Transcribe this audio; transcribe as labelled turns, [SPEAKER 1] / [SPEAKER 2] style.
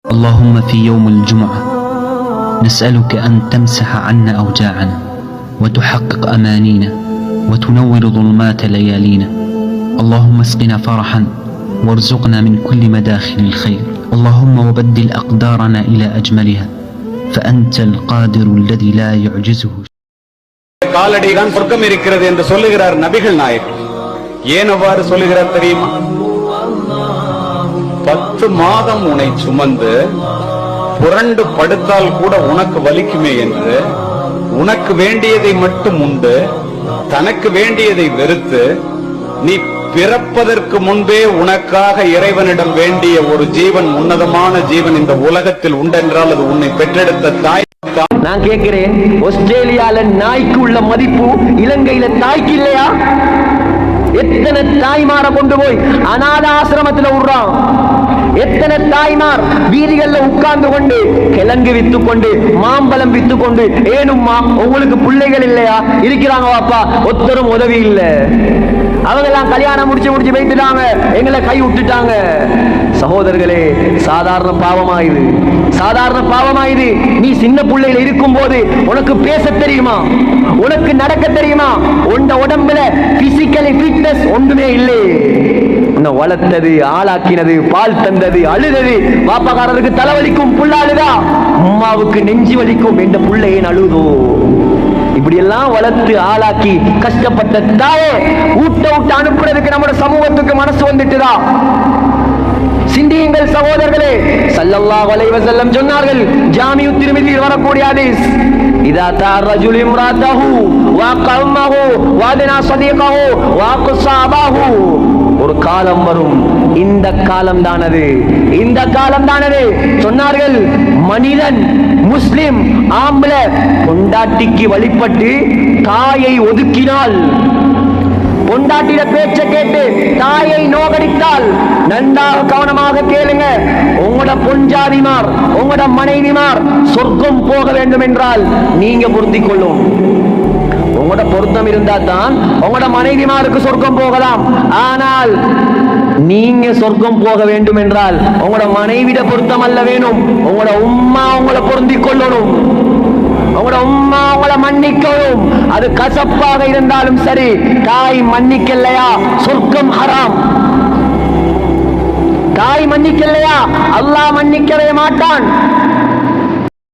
[SPEAKER 1] اللهم في يوم الجمعة نسألك أن تمسح عنا أوجاعنا وتحقق أمانينا وتنور ظلمات ليالينا. اللهم اسقنا فرحا وارزقنا من كل مداخل الخير. اللهم وبدل أقدارنا إلى أجملها فأنت القادر الذي لا يعجزه.
[SPEAKER 2] காலடிதான் சொர்க்கம் இருக்கிறது என்று சொல்லுகிறார் நபிகள் நாயகம். ஏன் அவ்வாறு சொல்லுகிறார் தெரியுமா? 10 மாதம் உன்னை சுமந்து புரண்டு படுத்தால் கூட உனக்கு வலிக்குமே என்று, உனக்கு வேண்டியதை மட்டும் உண்டு தனக்கு வேண்டியதை வெறுத்து, நீ பிறப்பதற்கு முன்பே உனக்காக இறைவனிடம் வேண்டிய ஒரு ஜீவன், உன்னதமான ஜீவன் இந்த உலகத்தில் உண்டென்றால் அது உன்னை பெற்றெடுத்த தாய்.
[SPEAKER 3] நான் கேட்கிறேன், ஆஸ்திரேலியால நாய்க்கு உள்ள மதிப்பு இலங்கையில தாய்க்கு இல்லையா? எத்தனை தாய்மார கொண்டு போய் அநாத ஆசிரமத்தில் விடுறான். எத்தனை தாய்மார் வீதிகள்ல உட்கார்ந்து கொண்டு கிழங்கு வித்து கொண்டு மாம்பழம் வித்து கொண்டு, ஏனும்மா உங்களுக்கு பிள்ளைகள் இல்லையா? இருக்கிறாங்க வாப்பா, ஒத்தரும் உதவி இல்ல. அவங்க எல்லாம் கல்யாணம் முடிச்சு போயிட்டுட்டாங்க, எங்களை கை விட்டுட்டாங்க. சகோதரர்களே, சாதாரண பாவமாயுது, சாதாரண பாவமாயுது. நீ சின்ன பிள்ளையில இருக்கும் போது உனக்கு பேச தெரியுமா? உனக்கு நடக்க தெரியுமா? உண்ட உடம்புல பிசிக்கலி ஃபிட்னஸ் ஒன்றுமே இல்லை. உன்னை வளர்த்தது, ஆளாக்கினது, பால் தந்தது, அழுதது. பாப்பாக்காரருக்கு தலைவலிக்கும் புள்ள அழுதா, அம்மாவுக்கு நெஞ்சு வலிக்கும் என்ற புள்ளையே அழுதோ. இப்படி எல்லாம் வளர்த்து ஆளாக்கி கஷ்டப்பட்ட தாயே ஊட்ட அனுப்புறதுக்கு நம்ம சமூகத்துக்கு மனசு வந்துட்டுதா? சிந்தியுங்கள் சகோதரர்களே. ஸல்லல்லாஹு அலைஹி வஸல்லம் சொன்னார்கள், ஜாமிஉ திர்மிதியில் வரக்கூடிய ஹதீஸ், இதா தஅர்ரஜுல் இம்ராத்தஹு வ கௌமஹு வ அதனா ஸதீகஹு வ aqsabahu, ஒரு காலம் வரும், இந்த காலம் தானது, இந்த காலம் தானது. சொன்னார்கள், மனிதன் முஸ்லிம் ஆம்பளை பொண்டாட்டிக்கு வழிபட்டு தாயை ஒதுக்கினால், பொண்டாட்டிட பேச்ச கேட்டு தாயை நோகடித்தால், நன்றாக கவனமாக கேளுங்க, உங்களோட பொஞ்சாதிமார், உங்களோட மனைவிமார் சொர்க்கம் போக வேண்டும் என்றால் நீங்க பொருந்திக் கொள்ளும். உங்களோட பொருத்தம் இருந்தா தான் உங்களோட மனைவிமாருக்கு சொர்க்கம் போகலாம். ஆனால் நீங்க சொர்க்கம் போக வேண்டும் என்றால் உங்களோட மனைவிட பொருத்தம் அல்ல வேணும், உங்களோட உம்மா உங்களை பொருந்திக் கொள்ளணும். உங்களோட உம்மா உங்களை மன்னிக்கவும். அது கசப்பாக இருந்தாலும் சரி, தாய் மன்னிக்கலையா சொர்க்கம் ஹராம். தாய் மன்னிக்கலையா அல்லாஹ் மன்னிக்கவே மாட்டான்.